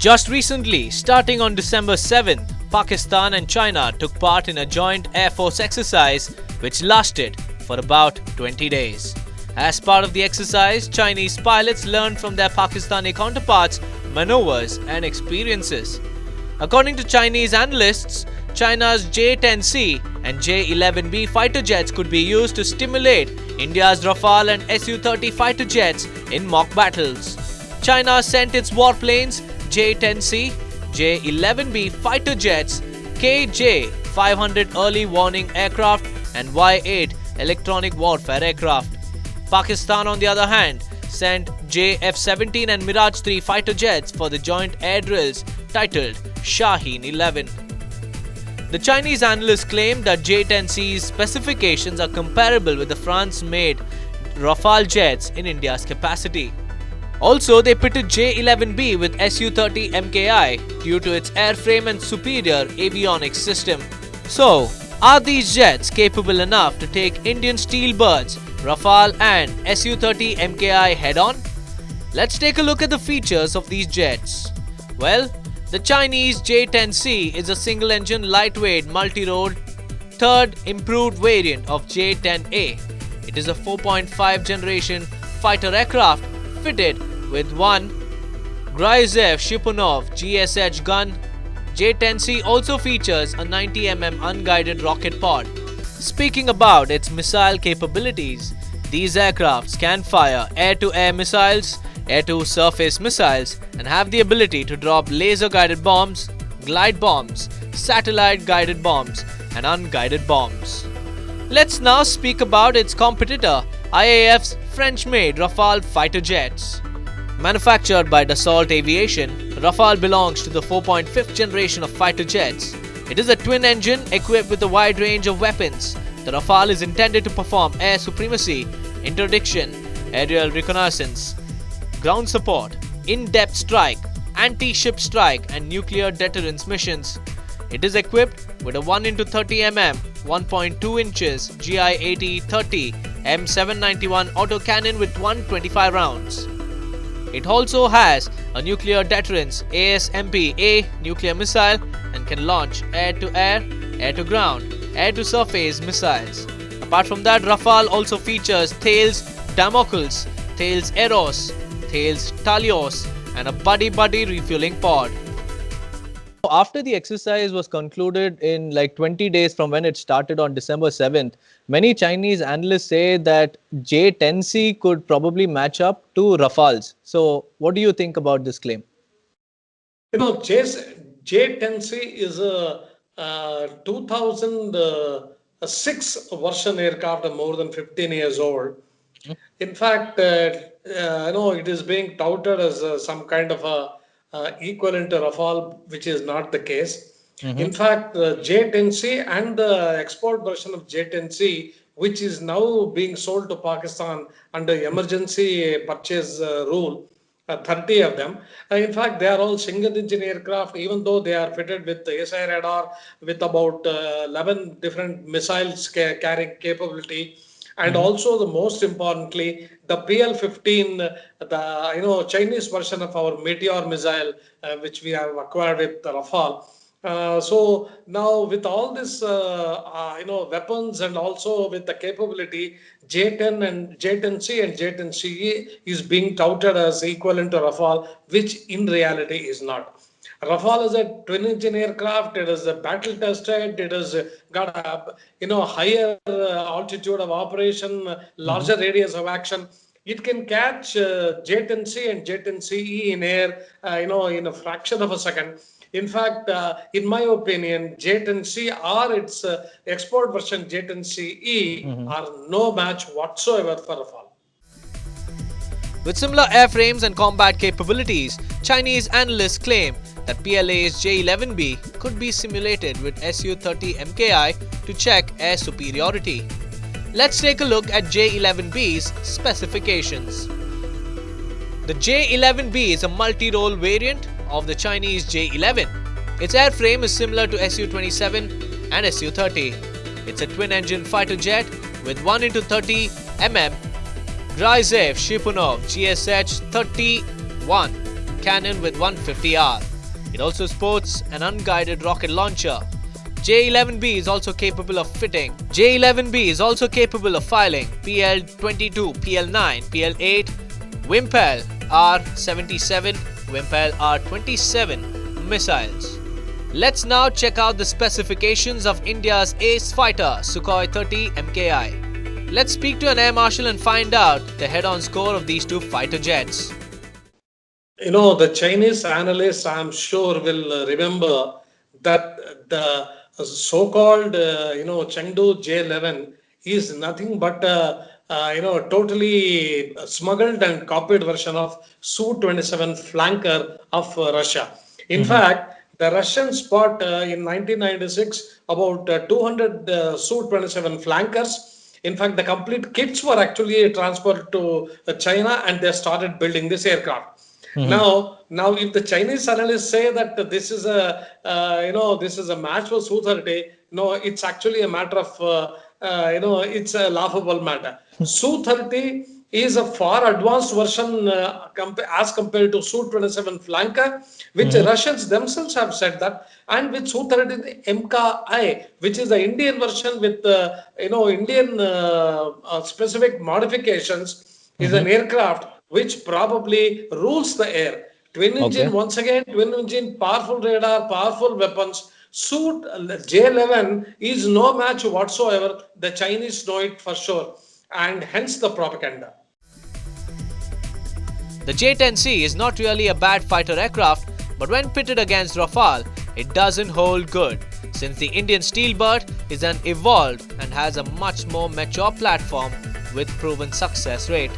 Just recently, starting on December 7th, Pakistan and China took part in a joint Air Force exercise which lasted for about 20 days. As part of the exercise, Chinese pilots learned from their Pakistani counterparts maneuvers and experiences. According to Chinese analysts, China's J-10C and J-11B fighter jets could be used to stimulate India's Rafale and Su-30 fighter jets in mock battles. China sent its warplanes J-10C, J-11B fighter jets, KJ-500 early warning aircraft and Y-8 electronic warfare aircraft. Pakistan, on the other hand, sent JF-17 and Mirage 3 fighter jets for the joint air drills titled Shaheen XI. The Chinese analysts claim that J-10C's specifications are comparable with the France-made Rafale jets in India's capacity. Also, they pitted J-11B with Su-30MKI due to its airframe and superior avionics system. So, are these jets capable enough to take Indian steel birds, Rafale and Su-30MKI head-on? Let's take a look at the features of these jets. Well, the Chinese J-10C is a single-engine lightweight multi-role third improved variant of J-10A. It is a 4.5 generation fighter aircraft fitted with one Gryazev Shipunov GSH gun. J-10C also features a 90mm unguided rocket pod. Speaking about its missile capabilities, these aircrafts can fire air-to-air missiles, air-to-surface missiles, and have the ability to drop laser-guided bombs, glide bombs, satellite-guided bombs, and unguided bombs. Let's now speak about its competitor, IAF's French-made Rafale fighter jets. Manufactured by Dassault Aviation, Rafale belongs to the 4.5th generation of fighter jets. It is a twin engine equipped with a wide range of weapons. The Rafale is intended to perform air supremacy, interdiction, aerial reconnaissance, ground support, in-depth strike, anti-ship strike, and nuclear deterrence missions. It is equipped with a 1x30mm, 1.2 inches GI-80-30 M791 autocannon with 125 rounds. It also has a nuclear deterrence ASMP-A nuclear missile and can launch air-to-air, air-to-ground, air-to-surface missiles. Apart from that, Rafale also features Thales Damocles, Thales Eros, Thales Talios, and a buddy-buddy refueling pod. After the exercise was concluded in like 20 days from when it started on December 7th, many Chinese analysts say that J-10C could probably match up to Rafales. So what do you think about this claim? J-10C is a 2006 version aircraft, more than 15 years old. In fact, it is being touted as some kind of a equivalent to Rafale, which is not the case. In fact, J-10C and the export version of J-10C, which is now being sold to Pakistan under emergency purchase rule, 30 of them. In fact, they are all single-engine aircraft, even though they are fitted with the SI radar with about 11 different missiles carrying capability. And also, the most importantly, the PL-15, the Chinese version of our Meteor missile, which we have acquired with Rafale. So now, with all this, weapons and also with the capability, J-10 and J-10C and J-10CE is being touted as equivalent to Rafale, which in reality is not. Rafale is a twin-engine aircraft. It is a battle-tested. It has got a higher altitude of operation, larger radius of action. It can catch J-10C and J-10CE in air, in a fraction of a second. In fact, in my opinion, J-10C or its export version J-10CE are no match whatsoever for Rafale. With similar airframes and combat capabilities, Chinese analysts claim that PLA's J-11B could be simulated with Su-30MKI to check air superiority. Let's take a look at J-11B's specifications. The J-11B is a multi-role variant of the Chinese J-11. Its airframe is similar to Su-27 and Su-30. It's a twin-engine fighter jet with 1x30mm Gryazev Shipunov GSH-31 cannon with 150R. It also sports an unguided rocket launcher. J-11B is also capable of fitting. J-11B is also capable of firing PL-22, PL-9, PL-8, Wimpel R-77, Wimpel R-27 missiles. Let's now check out the specifications of India's ace fighter Su-30MKI. Let's speak to an air marshal and find out the head-on score of these two fighter jets. The Chinese analysts, I'm sure, will remember that the so-called, Chengdu J-11 is nothing but totally smuggled and copied version of Su-27 flanker of Russia. In fact, the Russians bought in 1996 about 200 Su-27 flankers. In fact, the complete kits were actually transported to China, and they started building this aircraft. Now, if the Chinese analysts say that this is a match for Su-30, no, it's actually a matter of it's a laughable matter. Su-30 is a far advanced version as compared to Su-27 flanker, which Russians themselves have said that, and with Su-30MKI, which is the Indian version with Indian specific modifications, is an aircraft which probably rules the air. Twin engine, once again, twin engine, powerful radar, powerful weapons. J-11 is no match whatsoever. The Chinese know it for sure, and hence the propaganda. The J-10C is not really a bad fighter aircraft, but when pitted against Rafale, it doesn't hold good, since the Indian Steelbird is an evolved and has a much more mature platform with proven success rate.